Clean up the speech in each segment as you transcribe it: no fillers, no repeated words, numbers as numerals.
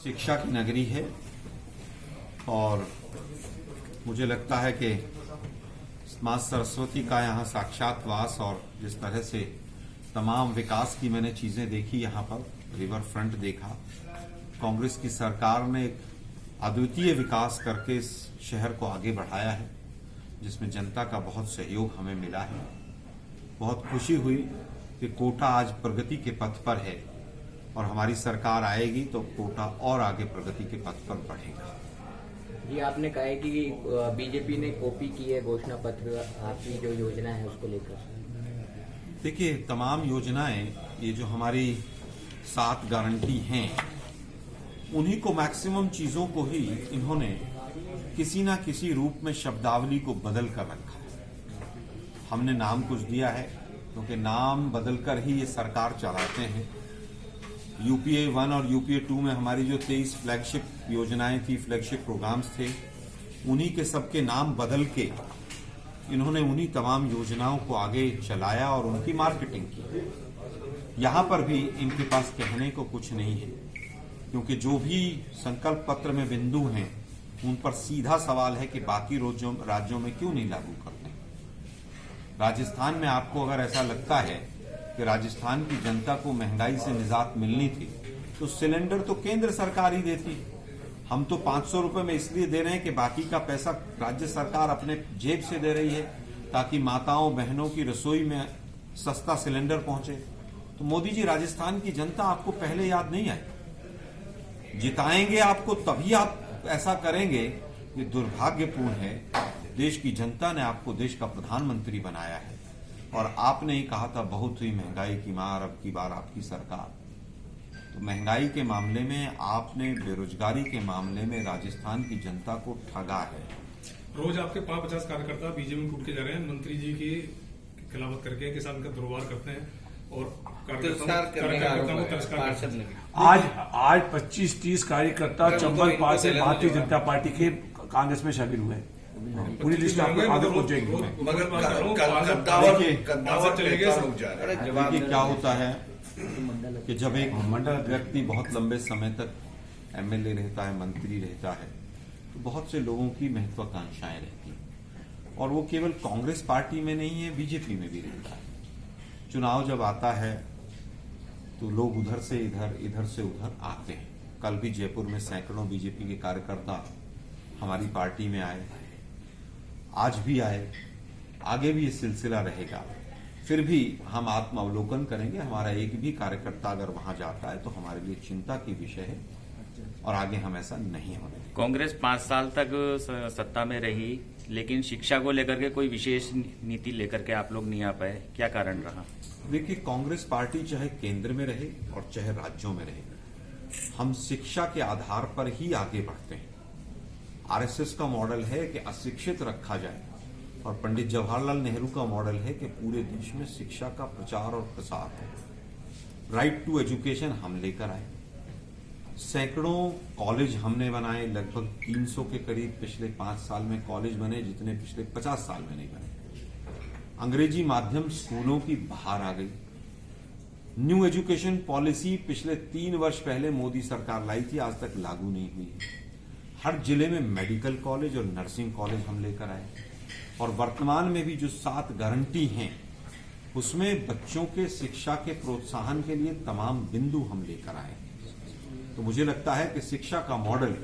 शिक्षा की नगरी है और मुझे लगता है कि मां सरस्वती का यहाँ साक्षात वास और जिस तरह से तमाम विकास की मैंने चीजें देखी, यहाँ पर रिवर फ्रंट देखा, कांग्रेस की सरकार ने एक अद्वितीय विकास करके इस शहर को आगे बढ़ाया है, जिसमें जनता का बहुत सहयोग हमें मिला है। बहुत खुशी हुई कि कोटा आज प्रगति के पथ पर है और हमारी सरकार आएगी तो कोटा और आगे प्रगति के पथ पर बढ़ेगा। जी, आपने कहा है कि बीजेपी ने कॉपी की है घोषणा पत्र, आपकी जो योजना है उसको लेकर। देखिए, तमाम योजनाएं, ये जो हमारी 7 गारंटी हैं, उन्हीं को मैक्सिमम चीजों को ही इन्होंने किसी ना किसी रूप में शब्दावली को बदल कर रखा है। हमने नाम कुछ दिया है क्योंकि नाम बदलकर ही ये सरकार चलाते हैं। यूपीए 1 और यूपीए 2 में हमारी जो 23 फ्लैगशिप योजनाएं थी, फ्लैगशिप प्रोग्राम्स थे, उन्हीं के सबके नाम बदल के इन्होंने उन्हीं तमाम योजनाओं को आगे चलाया और उनकी मार्केटिंग की। यहां पर भी इनके पास कहने को कुछ नहीं है, क्योंकि जो भी संकल्प पत्र में बिंदु हैं उन पर सीधा सवाल है कि बाकी राज्यों में क्यों नहीं लागू करते। राजस्थान में आपको अगर ऐसा लगता है कि राजस्थान की जनता को महंगाई से निजात मिलनी थी तो सिलेंडर तो केंद्र सरकार ही देती। हम तो 500 रुपए में इसलिए दे रहे हैं कि बाकी का पैसा राज्य सरकार अपने जेब से दे रही है ताकि माताओं बहनों की रसोई में सस्ता सिलेंडर पहुंचे। तो मोदी जी, राजस्थान की जनता आपको पहले याद नहीं आई। जिताएंगे आपको तभी आप ऐसा करेंगे। ये दुर्भाग्यपूर्ण है। देश की जनता ने आपको देश का प्रधानमंत्री बनाया है और आपने ही कहा था बहुत हुई महंगाई की मार, अब की बार आपकी सरकार। तो महंगाई के मामले में आपने, बेरोजगारी के मामले में राजस्थान की जनता को ठगा है। रोज आपके 50 कार्यकर्ता बीजेपी में टूट के जा रहे हैं, मंत्री जी की खिलाफत करके किसान का दुर्व्यवहार करते हैं और आज 25-30 कार्यकर्ता चंबल पास से भारतीय जनता पार्टी के कांग्रेस में शामिल हुए। पूरी लिस्ट आपको आगे पहुंचेगी। देखिए क्या होता है कि जब एक मंडल व्यक्ति बहुत लंबे समय तक एमएलए रहता है, मंत्री रहता है, तो बहुत से लोगों की महत्वाकांक्षाएं रहती हैं और वो केवल कांग्रेस पार्टी में नहीं है, बीजेपी में भी रहता है। चुनाव जब आता है तो लोग उधर से इधर, इधर से उधर आते हैं। कल भी जयपुर में सैकड़ों बीजेपी के कार्यकर्ता हमारी पार्टी में आए, आज भी आए, आगे भी ये सिलसिला रहेगा। फिर भी हम आत्मावलोकन करेंगे। हमारा एक भी कार्यकर्ता अगर वहां जाता है तो हमारे लिए चिंता की विषय है और आगे हम ऐसा नहीं होने देंगे। कांग्रेस 5 साल तक सत्ता में रही, लेकिन शिक्षा को लेकर के कोई विशेष नीति लेकर के आप लोग नहीं आ पाए, क्या कारण रहा? देखिए, कांग्रेस पार्टी चाहे केंद्र में रहे और चाहे राज्यों में रहे, हम शिक्षा के आधार पर ही आगे बढ़ते हैं। आरएसएस का मॉडल है कि अशिक्षित रखा जाए और पंडित जवाहरलाल नेहरू का मॉडल है कि पूरे देश में शिक्षा का प्रचार और प्रसार हो। राइट टू एजुकेशन हम लेकर आए। सैकड़ों कॉलेज हमने बनाए, लगभग 300 के करीब पिछले 5 साल में कॉलेज बने, जितने पिछले 50 साल में नहीं बने। अंग्रेजी माध्यम स्कूलों की बाहर आ गई। न्यू एजुकेशन पॉलिसी पिछले 3 वर्ष पहले मोदी सरकार लाई थी, आज तक लागू नहीं हुई। हर जिले में मेडिकल कॉलेज और नर्सिंग कॉलेज हम लेकर आए और वर्तमान में भी जो 7 गारंटी हैं उसमें बच्चों के शिक्षा के प्रोत्साहन के लिए तमाम बिंदु हम लेकर आए। तो मुझे लगता है कि शिक्षा का मॉडल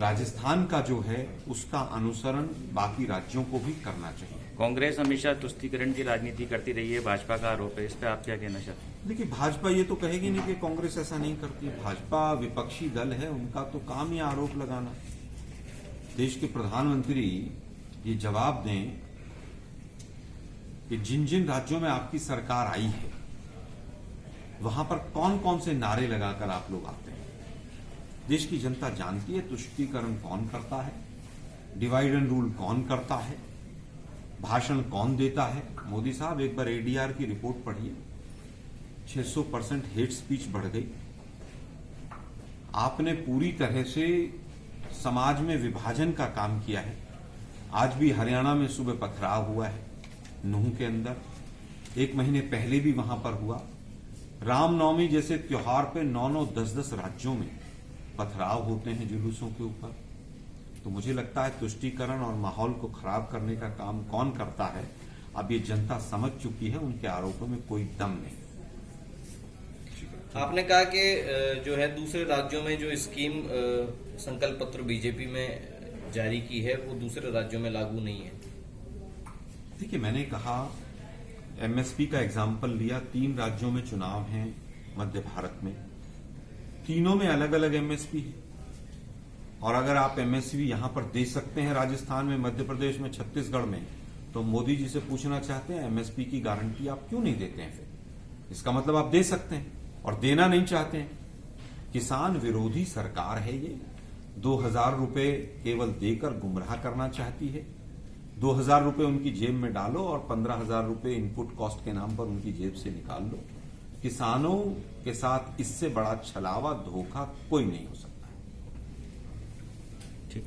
राजस्थान का जो है उसका अनुसरण बाकी राज्यों को भी करना चाहिए। कांग्रेस हमेशा तुष्टीकरण की राजनीति करती रही है, भाजपा का आरोप है, इस पे आप क्या कहना चाहते हैं? देखिए, भाजपा ये तो कहेगी नहीं कि कांग्रेस ऐसा नहीं करती। भाजपा विपक्षी दल है, उनका तो काम ही आरोप लगाना। देश के प्रधानमंत्री ये जवाब दें कि जिन जिन राज्यों में आपकी सरकार आई है वहां पर कौन कौन से नारे लगाकर आप लोग आते हैं। देश की जनता जानती है तुष्टीकरण कौन करता है, डिवाइड एंड रूल कौन करता है, भाषण कौन देता है। मोदी साहब, एक बार एडीआर की रिपोर्ट पढ़िए, 600% हेट स्पीच बढ़ गई। आपने पूरी तरह से समाज में विभाजन का काम किया है। आज भी हरियाणा में सुबह पथराव हुआ है, नूह के अंदर, 1 महीने पहले भी वहां पर हुआ। रामनवमी जैसे त्योहार पे 9-9, 10-10 राज्यों में पथराव होते हैं जुलूसों के ऊपर। तो मुझे लगता है तुष्टीकरण और माहौल को खराब करने का काम कौन करता है, अब ये जनता समझ चुकी है। उनके आरोपों में कोई दम नहीं। आपने कहा कि जो है दूसरे राज्यों में जो स्कीम संकल्प पत्र बीजेपी में जारी की है वो दूसरे राज्यों में लागू नहीं है। देखिए, मैंने कहा एमएसपी का एग्जाम्पल लिया। 3 राज्यों में चुनाव हैं मध्य भारत में, तीनों में अलग अलग एमएसपी है। और अगर आप एमएसपी यहां पर दे सकते हैं राजस्थान में, मध्य प्रदेश में, छत्तीसगढ़ में, तो मोदी जी से पूछना चाहते हैं एमएसपी की गारंटी आप क्यों नहीं देते हैं? फिर इसका मतलब आप दे सकते हैं और देना नहीं चाहते हैं। किसान विरोधी सरकार है ये। 2000 रुपए केवल देकर गुमराह करना चाहती है। 2000 रुपए उनकी जेब में डालो और 15,000 रुपए इनपुट कॉस्ट के नाम पर उनकी जेब से निकाल लो। किसानों के साथ इससे बड़ा छलावा, धोखा कोई नहीं हो सकता। ठीक।